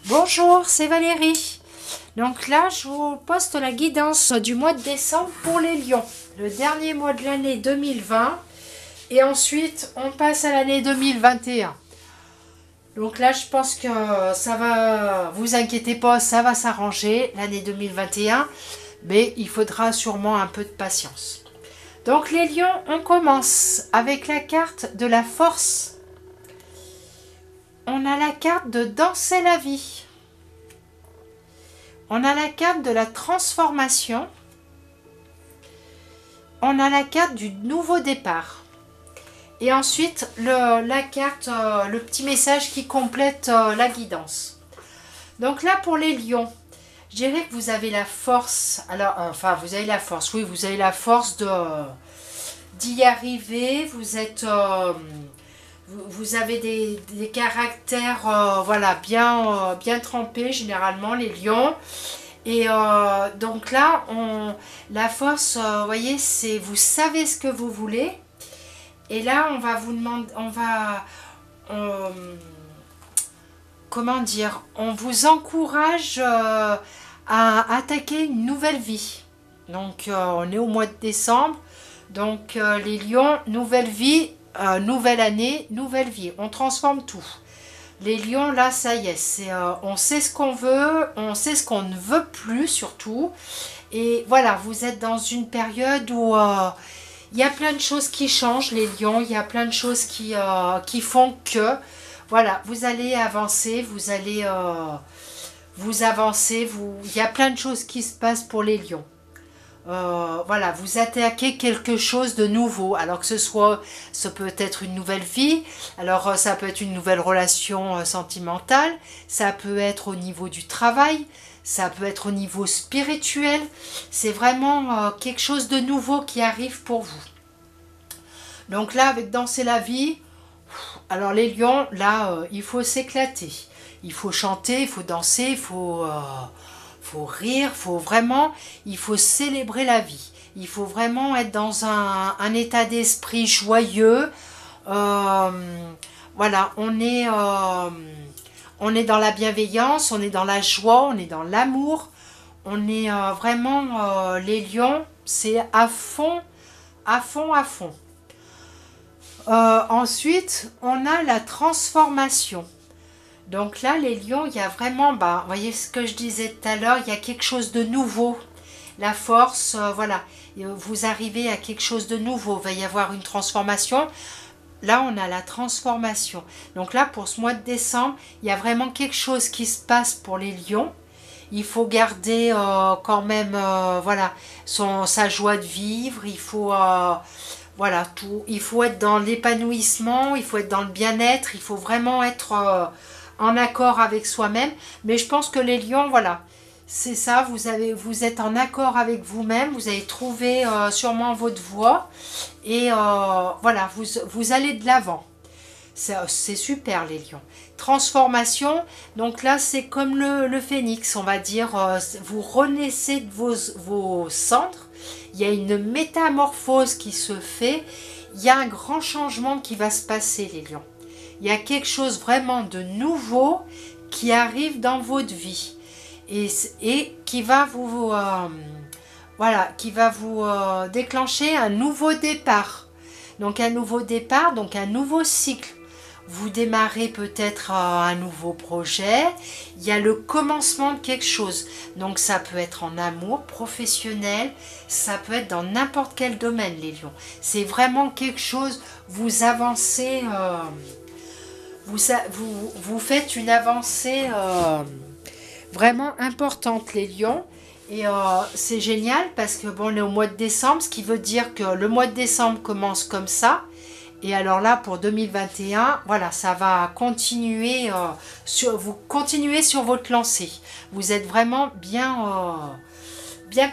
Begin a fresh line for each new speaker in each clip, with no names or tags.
Bonjour, c'est Valérie. Donc là, je vous poste la guidance du mois de décembre pour les lions. Le dernier mois de l'année 2020. Et ensuite, on passe à l'année 2021. Donc là, je pense que ça va... Vous inquiétez pas, ça va s'arranger, l'année 2021. Mais il faudra sûrement un peu de patience. Donc les lions, on commence avec la carte de la force. On a la carte de danser la vie. On a la carte de la transformation. On a la carte du nouveau départ. Et ensuite, la carte, le petit message qui complète la guidance. Donc là, pour les lions, je dirais que vous avez la force. Alors, enfin, vous avez la force. Oui, vous avez la force d'y arriver. Vous êtes... vous avez des caractères voilà, bien trempés, généralement, les lions. Et donc là, la force, vous voyez, c'est vous savez ce que vous voulez. Et là, on va vous demander, comment dire, on vous encourage à attaquer une nouvelle vie. Donc, on est au mois de décembre. Donc, les lions, nouvelle vie. Nouvelle année, nouvelle vie, on transforme tout. Les lions, là, ça y est, on sait ce qu'on veut, on sait ce qu'on ne veut plus surtout. Et voilà, vous êtes dans une période où il y a plein de choses qui changent, les lions, il y a plein de choses qui font que, voilà, vous allez avancer, vous allez vous avancer, il y a plein de choses qui se passent pour les lions. Voilà, vous attaquez quelque chose de nouveau, alors que ça peut être une nouvelle vie, alors ça peut être une nouvelle relation sentimentale, ça peut être au niveau du travail, ça peut être au niveau spirituel, c'est vraiment quelque chose de nouveau qui arrive pour vous. Donc là, avec Danser la vie, alors les lions, là, il faut s'éclater, il faut chanter, il faut danser, il faut rire, il faut célébrer la vie. Il faut vraiment être dans un état d'esprit joyeux. Voilà, on est dans la bienveillance, on est dans la joie, on est dans l'amour. On est vraiment, les lions, c'est à fond, à fond, à fond. Ensuite, on a la transformation. Donc là, les lions, il y a vraiment, vous voyez ce que je disais tout à l'heure, il y a quelque chose de nouveau. La force, voilà, vous arrivez à quelque chose de nouveau, il va y avoir une transformation. Là, on a la transformation. Donc là, pour ce mois de décembre, il y a vraiment quelque chose qui se passe pour les lions. Il faut garder quand même, voilà, sa joie de vivre, il faut... voilà, tout. Il faut être dans l'épanouissement, il faut être dans le bien-être, il faut vraiment être... en accord avec soi-même, mais je pense que les lions, voilà, c'est ça, vous êtes en accord avec vous-même, vous avez trouvé sûrement votre voie, et voilà, vous allez de l'avant. C'est super les lions. Transformation, donc là c'est comme le phénix, on va dire, vous renaissez de vos cendres, il y a une métamorphose qui se fait, il y a un grand changement qui va se passer les lions. Il y a quelque chose vraiment de nouveau qui arrive dans votre vie et qui va vous, voilà, qui va vous déclencher un nouveau départ. Donc un nouveau départ, donc un nouveau cycle. Vous démarrez peut-être un nouveau projet. Il y a le commencement de quelque chose. Donc ça peut être en amour, professionnel, ça peut être dans n'importe quel domaine les lions. C'est vraiment quelque chose, vous avancez... Vous faites une avancée vraiment importante les lions et c'est génial parce que bon, on est au mois de décembre, ce qui veut dire que le mois de décembre commence comme ça et alors là pour 2021 voilà, ça va continuer, vous continuez sur votre lancée, vous êtes vraiment bien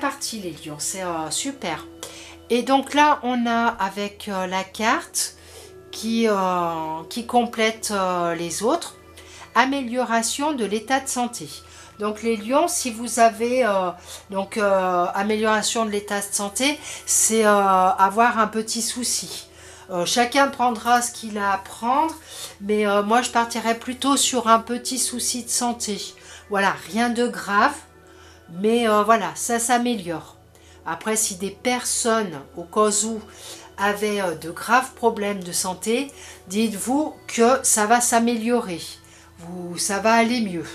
partis les lions, c'est super. Et donc là on a avec la carte qui complète les autres. Amélioration de l'état de santé. Donc les lions, si vous avez amélioration de l'état de santé, c'est avoir un petit souci. Chacun prendra ce qu'il a à prendre, mais moi je partirais plutôt sur un petit souci de santé. Voilà, rien de grave, mais voilà, ça s'améliore. Après, si des personnes, au cas où, avaient de graves problèmes de santé, dites-vous que ça va s'améliorer, ça va aller mieux.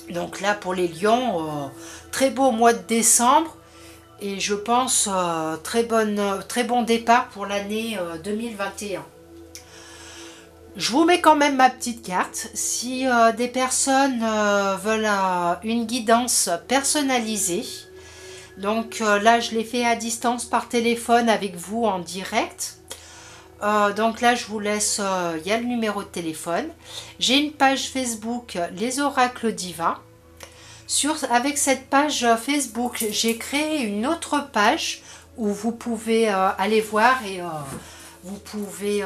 Donc là, pour les lions, très beau mois de décembre, et je pense très bon départ pour l'année 2021. Je vous mets quand même ma petite carte. Si des personnes veulent une guidance personnalisée, donc là je l'ai fait à distance par téléphone avec vous en direct. Donc là je vous laisse, il y a le numéro de téléphone. J'ai une page Facebook, les oracles divins. Avec cette page Facebook, j'ai créé une autre page où vous pouvez aller voir et vous pouvez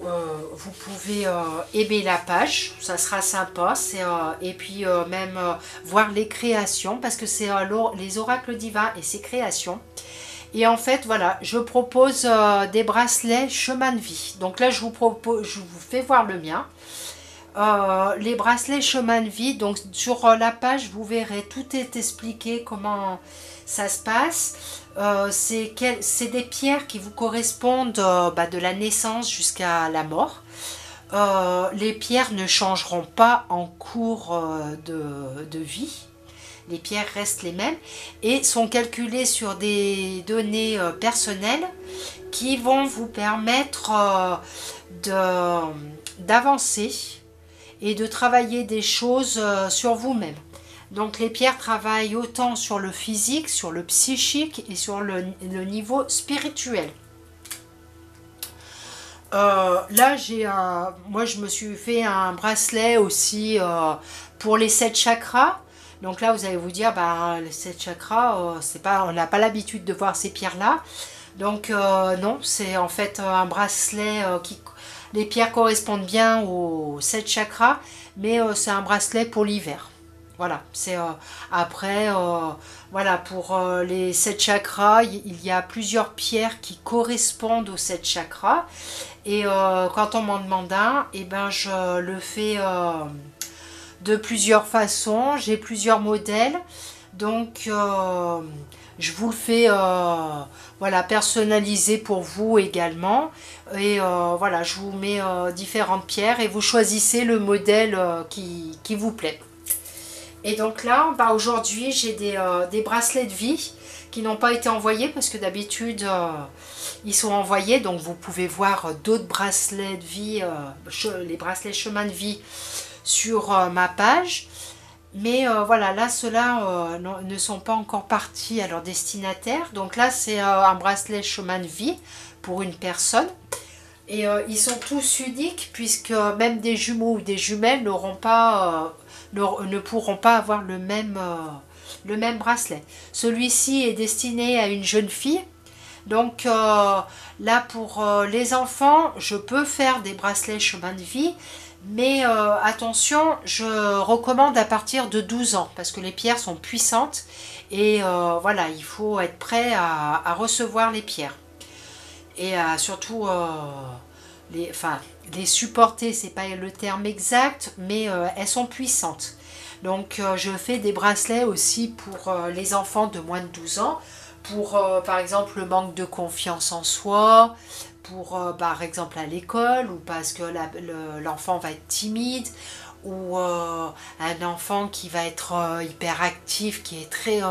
vous pouvez aimer la page, ça sera sympa, et puis même voir les créations, parce que c'est les oracles divins et ses créations. Et en fait, voilà, je propose des bracelets chemin de vie. Donc là, je vous fais voir le mien. Les bracelets chemin de vie, donc sur la page, vous verrez, tout est expliqué, comment ça se passe. C'est des pierres qui vous correspondent de la naissance jusqu'à la mort. Les pierres ne changeront pas en cours de vie. Les pierres restent les mêmes et sont calculées sur des données personnelles qui vont vous permettre d'avancer et de travailler des choses sur vous-même. Donc les pierres travaillent autant sur le physique, sur le psychique et sur le niveau spirituel. Là, moi je me suis fait un bracelet aussi pour les 7 chakras. Donc là, vous allez vous dire, les 7 chakras, on n'a pas l'habitude de voir ces pierres-là. Donc non, c'est en fait un bracelet les pierres correspondent bien aux 7 chakras, mais c'est un bracelet pour l'hiver. Voilà, c'est après, voilà, pour les 7 chakras, il y a plusieurs pierres qui correspondent aux 7 chakras. Et quand on m'en demande un, et ben je le fais de plusieurs façons, j'ai plusieurs modèles, donc je vous le fais voilà, personnalisé pour vous également, et voilà, je vous mets différentes pierres et vous choisissez le modèle qui vous plaît. Et donc là, aujourd'hui j'ai des bracelets de vie qui n'ont pas été envoyés parce que d'habitude ils sont envoyés, donc vous pouvez voir d'autres bracelets de vie, les bracelets chemin de vie sur ma page. Mais voilà, là ceux-là ne sont pas encore partis à leur destinataire. Donc là c'est un bracelet chemin de vie pour une personne. Et ils sont tous uniques puisque même des jumeaux ou des jumelles ne pourront pas avoir le même bracelet. Celui-ci est destiné à une jeune fille. Donc là pour les enfants, je peux faire des bracelets chemin de vie. Mais attention, je recommande à partir de 12 ans parce que les pierres sont puissantes et voilà, il faut être prêt à recevoir les pierres. Et surtout les supporter, c'est pas le terme exact, mais elles sont puissantes. Donc je fais des bracelets aussi pour les enfants de moins de 12 ans, pour par exemple le manque de confiance en soi, pour par exemple à l'école, ou parce que l'enfant va être timide, ou un enfant qui va être hyperactif, qui est très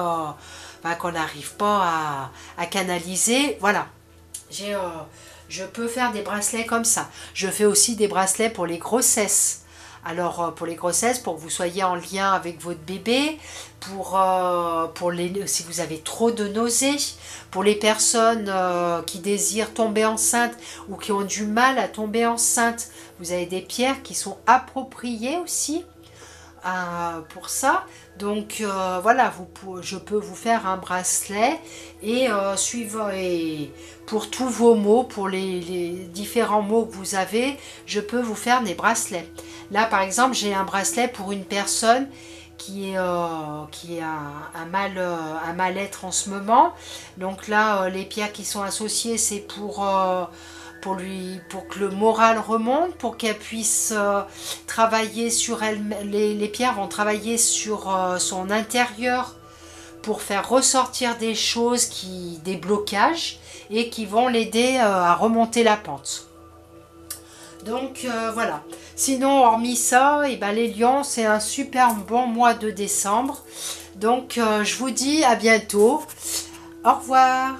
qu'on n'arrive pas à canaliser. Voilà, je peux faire des bracelets comme ça. Je fais aussi des bracelets pour les grossesses. Alors pour les grossesses, pour que vous soyez en lien avec votre bébé, si vous avez trop de nausées, pour les personnes qui désirent tomber enceinte ou qui ont du mal à tomber enceinte, vous avez des pierres qui sont appropriées aussi pour ça. Donc voilà, je peux vous faire un bracelet et pour tous vos mots, pour les différents mots que vous avez, je peux vous faire des bracelets. Là par exemple, j'ai un bracelet pour une personne qui a un mal-être en ce moment. Donc là, les pierres qui sont associées, c'est pour pour que le moral remonte, pour qu'elle puisse travailler sur elle. Les pierres vont travailler sur son intérieur pour faire ressortir des choses, des blocages, et qui vont l'aider à remonter la pente. Donc voilà. Sinon, hormis ça, et ben, les lions, c'est un super bon mois de décembre. Donc je vous dis à bientôt. Au revoir.